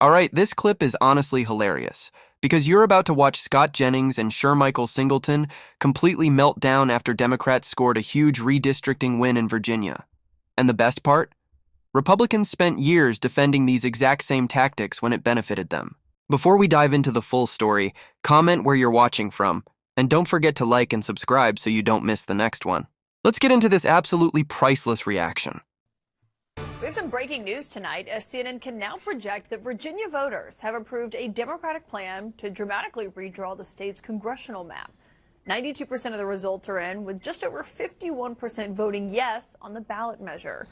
All right, this clip is honestly hilarious because you're about to watch Scott Jennings and Shermichael Singleton completely melt down after Democrats scored a huge redistricting win in Virginia. And the best part? Republicans spent years defending these exact same tactics when it benefited them. Before we dive into the full story, comment where you're watching from, and don't forget to like and subscribe so you don't miss the next one. Let's get into this absolutely priceless reaction. We have some breaking news tonight as CNN can now project that Virginia voters have approved a Democratic plan to dramatically redraw the state's congressional map. 92% of the results are in, with just over 51% voting yes on the ballot measure.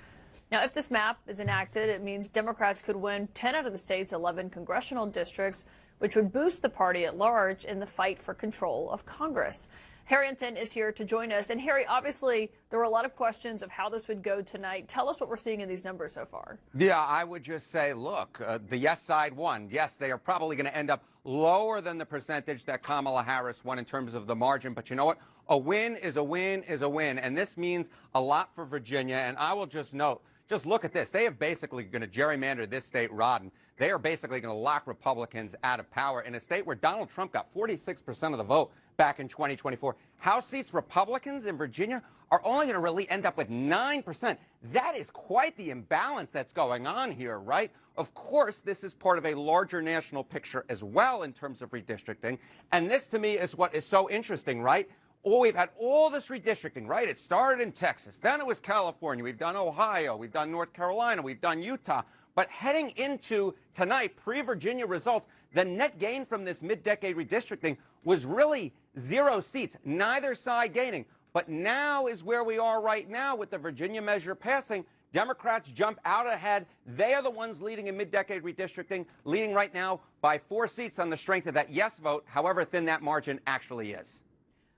Now, if this map is enacted, it means Democrats could win 10 out of the state's 11 congressional districts, which would boost the party at large in the fight for control of Congress. Harrington is here to join us. And Harry, obviously, there were a lot of questions of how this would go tonight. Tell us what we're seeing in these numbers so far. Yeah, I would just say, look, the yes side won. Yes, they are probably going to end up lower than the percentage that Kamala Harris won in terms of the margin. But you know what? A win is a win is a win. And this means a lot for Virginia. And I will just note, just look at this. They are basically going to gerrymander this state rotten. They are basically going to lock Republicans out of power in a state where Donald Trump got 46% of the vote back in 2024. House seats Republicans in Virginia are only going to really end up with 9%. That is quite the imbalance that's going on here, right? Of course, this is part of a larger national picture as well in terms of redistricting. And this, to me, is what is so interesting, right? Oh, we've had all this redistricting, right? It started in Texas. Then it was California. We've done Ohio. We've done North Carolina. We've done Utah. But heading into tonight, pre-Virginia results, the net gain from this mid-decade redistricting was really 0 seats, neither side gaining. But now is where we are right now with the Virginia measure passing. Democrats jump out ahead. They are the ones leading in mid-decade redistricting, leading right now by 4 seats on the strength of that yes vote, however thin that margin actually is.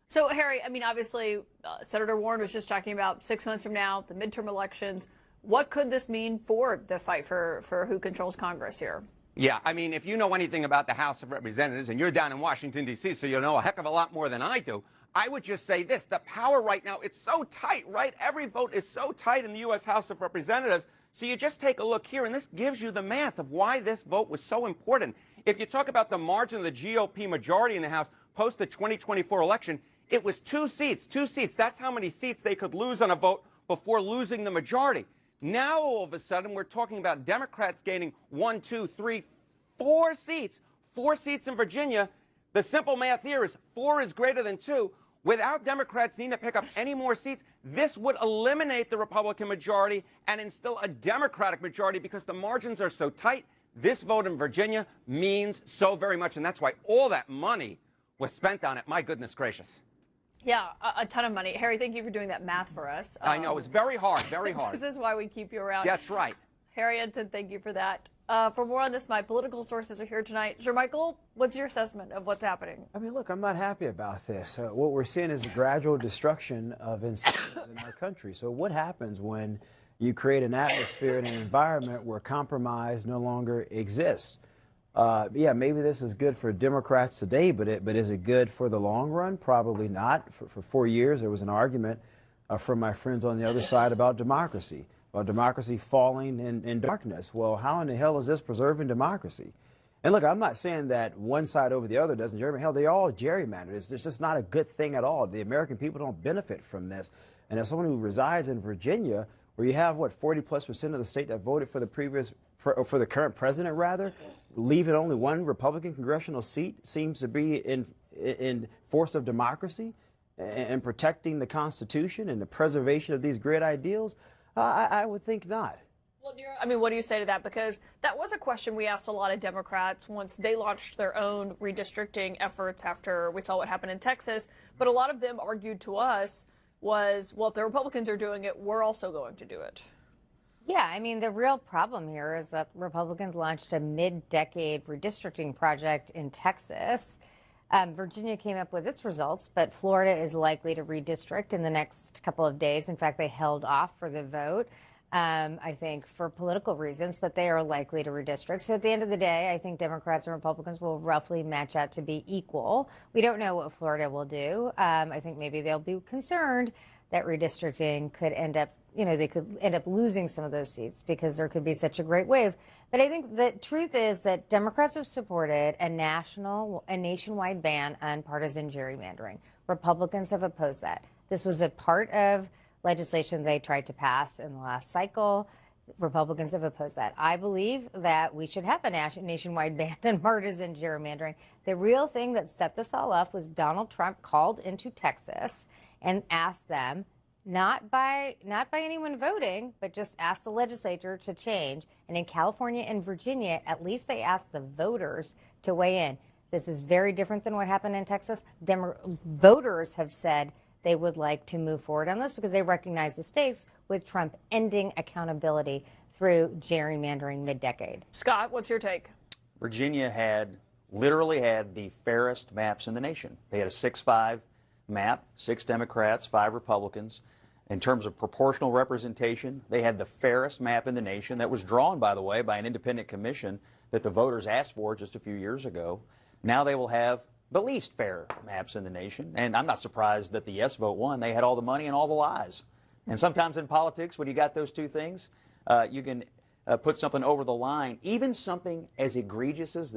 So, Harry, I mean, obviously, Senator Warren was just talking about 6 months from now, the midterm elections. What could this mean for the fight for who controls Congress here? Yeah, I mean, if you know anything about the House of Representatives, and you're down in Washington, D.C., so you know a heck of a lot more than I do, I would just say this. The power right now, it's so tight, right? Every vote is so tight in the U.S. House of Representatives. So you just take a look here, and this gives you the math of why this vote was so important. If you talk about the margin of the GOP majority in the House post the 2024 election, it was 2 seats, 2 seats. That's how many seats they could lose on a vote before losing the majority. Now, all of a sudden, we're talking about Democrats gaining 1, 2, 3, 4 seats, 4 seats in Virginia. The simple math here is 4 is greater than 2. Without Democrats needing to pick up any more seats, this would eliminate the Republican majority and instill a Democratic majority because the margins are so tight. This vote in Virginia means so very much, and that's why all that money was spent on it. My goodness gracious. Yeah, a ton of money. Harry, thank you for doing that math for us. I know, it's very hard, very hard. This is why we keep you around. That's right. Harrington, thank you for that. For more on this, my political sources are here tonight. Shermichael, what's your assessment of what's happening? I mean, look, I'm not happy about this. What we're seeing is a gradual destruction of incentives in our country. So what happens when you create an atmosphere and an environment where compromise no longer exists? Yeah, maybe this is good for Democrats today, but is it good for the long run? Probably not. For 4 years, there was an argument from my friends on the other side about democracy falling in darkness. Well, how in the hell is this preserving democracy? And look, I'm not saying that one side over the other doesn't gerrymander. Hell, they all gerrymander. It's just not a good thing at all. The American people don't benefit from this. And as someone who resides in Virginia, where you have, what, 40+% of the state that voted for for the current president, rather, leaving only 1 Republican congressional seat seems to be in force of democracy and protecting the Constitution and the preservation of these great ideals. I would think not. Well, I mean, what do you say to that? Because that was a question we asked a lot of Democrats once they launched their own redistricting efforts after we saw what happened in Texas. But a lot of them argued to us was, well, if the Republicans are doing it, we're also going to do it. Yeah, I mean, the real problem here is that Republicans launched a mid-decade redistricting project in Texas. Virginia came up with its results, but Florida is likely to redistrict in the next couple of days. In fact, they held off for the vote, I think, for political reasons, but they are likely to redistrict. So at the end of the day, I think Democrats and Republicans will roughly match out to be equal. We don't know what Florida will do. I think maybe they'll be concerned that redistricting could end up, they could end up losing some of those seats because there could be such a great wave. But I think the truth is that Democrats have supported a nationwide ban on partisan gerrymandering. Republicans have opposed that. This was a part of legislation they tried to pass in the last cycle. Republicans have opposed that. I believe that we should have a nationwide ban on partisan gerrymandering. The real thing that set this all off was Donald Trump called into Texas and asked them, not by anyone voting, but just asked the legislature to change. And in California and Virginia, at least they asked the voters to weigh in. This is very different than what happened in Texas. Voters have said they would like to move forward on this because they recognize the stakes with Trump ending accountability through gerrymandering mid-decade. Scott, what's your take? Virginia literally had the fairest maps in the nation. They had a 6-5 map, 6 Democrats, 5 Republicans. In terms of proportional representation, they had the fairest map in the nation that was drawn, by the way, by an independent commission that the voters asked for just a few years ago. Now they will have the least fair maps in the nation. And I'm not surprised that the yes vote won. They had all the money and all the lies. And sometimes in politics, when you got those two things, you can put something over the line. Even something as egregious as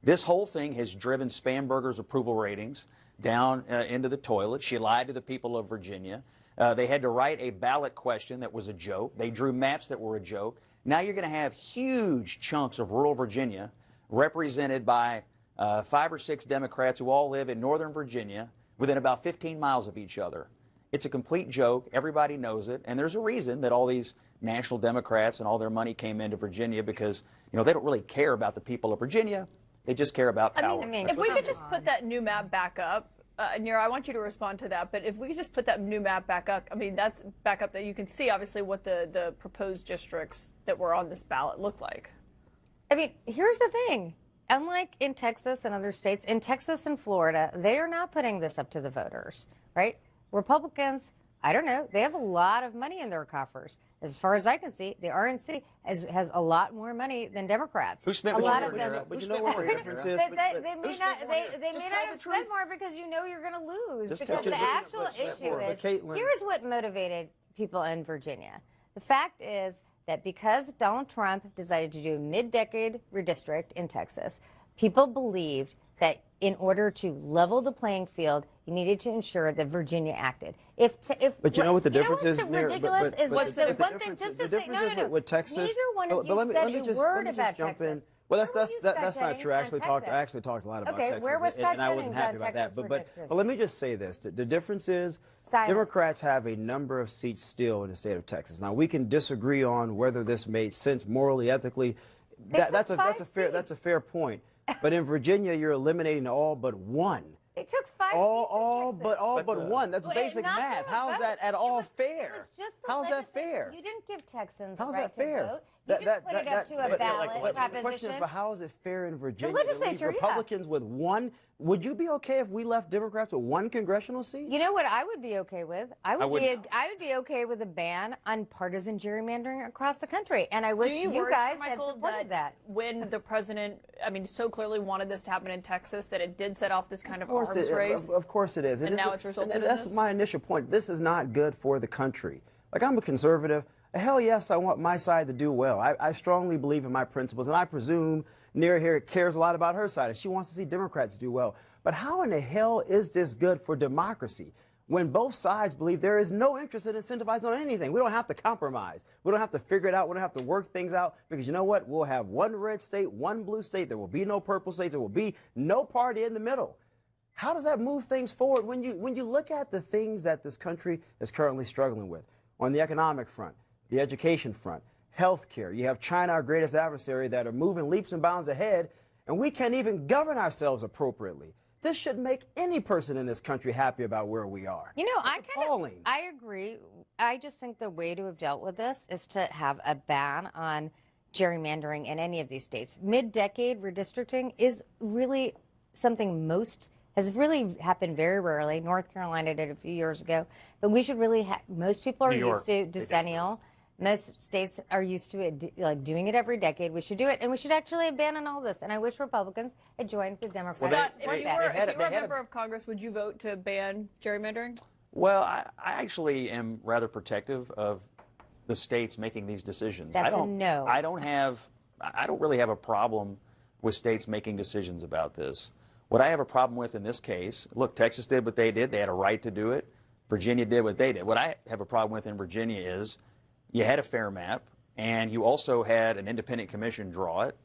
this whole thing has driven Spamberger's approval ratings down into the toilet. She lied to the people of Virginia. They had to write a ballot question that was a joke. They drew maps that were a joke. Now you're going to have huge chunks of rural Virginia represented by 5 or 6 Democrats who all live in northern Virginia within about 15 miles of each other. It's a complete joke. Everybody knows it. And there's a reason that all these national Democrats and all their money came into Virginia because, they don't really care about the people of Virginia. They just care about power. I mean, if we could just put that new map back up, Nira, I want you to respond to that. But if we could just put that new map back up, I mean, that's back up that you can see, obviously, what the proposed districts that were on this ballot look like. I mean, here's the thing. Unlike in Texas and other states, in Texas and Florida, they are not putting this up to the voters, right? Republicans, I don't know, they have a lot of money in their coffers. As far as I can see, the RNC has a lot more money than Democrats. Who spent a more? lot of them? But you know what the difference is? They may not have spent more because you're going to lose. Because the actual issue is, here's what motivated people in Virginia. The fact is that because Donald Trump decided to do a mid-decade redistrict in Texas, people believed that in order to level the playing field, you needed to ensure that Virginia acted. But you know what the difference is? Ridiculous is what's the one thing just to say no. With Texas, neither one of you said a word about Texas. Well, that's not true. I actually talked a lot about Texas, where was Scott and I wasn't happy about that. But let me just say this: the difference is Democrats have a number of seats still in the state of Texas. Now we can disagree on whether this made sense morally, ethically. That's a fair point. But in Virginia, you're eliminating all but one. They took 5 seats all but one. That's basic math. How is that at all fair? How is that fair? You didn't give Texans How's the right that fair? to vote. You didn't put it up to a ballot proposition. The question is, but how is it fair in Virginia? The legislature, Republicans with one. Would you be okay if we left Democrats with 1 congressional seat? You know what I would be okay with? I would be okay with a ban on partisan gerrymandering across the country. And I wish you guys had supported that. When the president, so clearly wanted this to happen in Texas, that it did set off this kind of arms race. Of course it is. And now it's resulted in this. this? That's my initial point. This is not good for the country. Like, I'm a conservative. Hell yes, I want my side to do well. I strongly believe in my principles, and I presume Nira here cares a lot about her side, and she wants to see Democrats do well. But how in the hell is this good for democracy when both sides believe there is no interest in incentivizing on anything? We don't have to compromise. We don't have to figure it out. We don't have to work things out because you know what? We'll have 1 red state, 1 blue state. There will be no purple states. There will be no party in the middle. How does that move things forward when you look at the things that this country is currently struggling with on the economic front, the education front, healthcare? You have China, our greatest adversary, that are moving leaps and bounds ahead, and we can't even govern ourselves appropriately. This should make any person in this country happy about where we are. You know, I agree. I just think the way to have dealt with this is to have a ban on gerrymandering in any of these states. Mid-decade redistricting is really something has really happened very rarely. North Carolina did a few years ago, but we should really most people are used to decennial. Most states are used to it, like doing it every decade. We should do it, and we should actually abandon all this. And I wish Republicans had joined the Democrats. Scott, if you were a member of Congress, would you vote to ban gerrymandering? Well, I actually am rather protective of the states making these decisions. That's a no. I don't really have a problem with states making decisions about this. What I have a problem with in this case, look, Texas did what they did. They had a right to do it. Virginia did what they did. What I have a problem with in Virginia is you had a fair map, and you also had an independent commission draw it,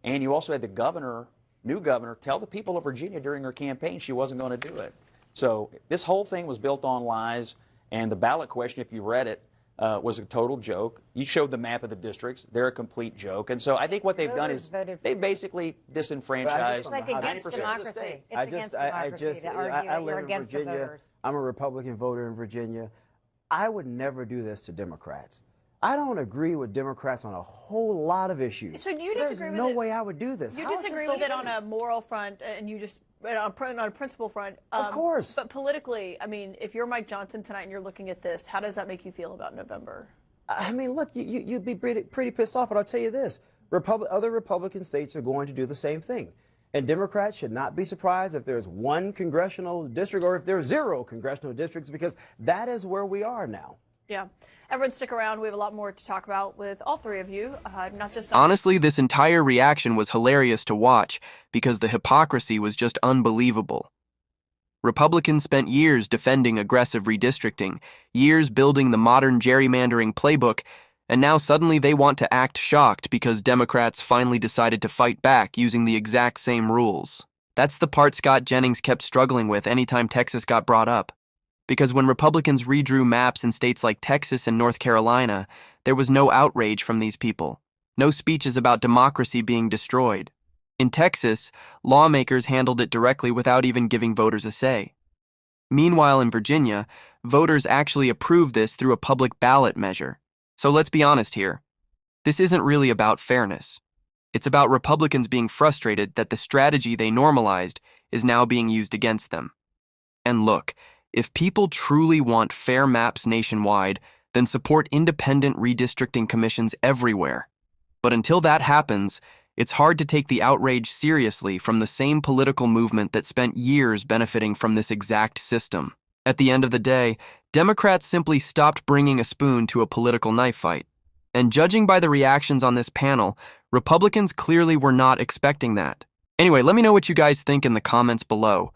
and you also had the governor, new governor, tell the people of Virginia during her campaign she wasn't going to do it. So this whole thing was built on lies, and the ballot question, if you read it, was a total joke. You showed the map of the districts. They're a complete joke. And so I think what they've done is they basically disenfranchised. It's like against democracy. It's against democracy to argue that you're against the voters. I'm a Republican voter in Virginia. I would never do this to Democrats. I don't agree with Democrats on a whole lot of issues. So you disagree There's with no it? way I would do this. You How is disagree this so with it on funny? a moral front, and you just on a principle front. Of course. But politically, I mean, if you're Mike Johnson tonight and you're looking at this, how does that make you feel about November? I mean, look, you'd be pretty pissed off, but I'll tell you this. Other Republican states are going to do the same thing. And Democrats should not be surprised if there's one congressional district or if there's 0 congressional districts, because that is where we are now. Yeah. Everyone stick around. We have a lot more to talk about with all three of you, not just Honestly, this entire reaction was hilarious to watch because the hypocrisy was just unbelievable. Republicans spent years defending aggressive redistricting, years building the modern gerrymandering playbook, and now suddenly they want to act shocked because Democrats finally decided to fight back using the exact same rules. That's the part Scott Jennings kept struggling with anytime Texas got brought up. Because when Republicans redrew maps in states like Texas and North Carolina, there was no outrage from these people, no speeches about democracy being destroyed. In Texas, lawmakers handled it directly without even giving voters a say. Meanwhile, in Virginia, voters actually approved this through a public ballot measure. So let's be honest here. This isn't really about fairness. It's about Republicans being frustrated that the strategy they normalized is now being used against them. And look, if people truly want fair maps nationwide, then support independent redistricting commissions everywhere. But until that happens, it's hard to take the outrage seriously from the same political movement that spent years benefiting from this exact system. At the end of the day, Democrats simply stopped bringing a spoon to a political knife fight. And judging by the reactions on this panel, Republicans clearly were not expecting that. Anyway, let me know what you guys think in the comments below.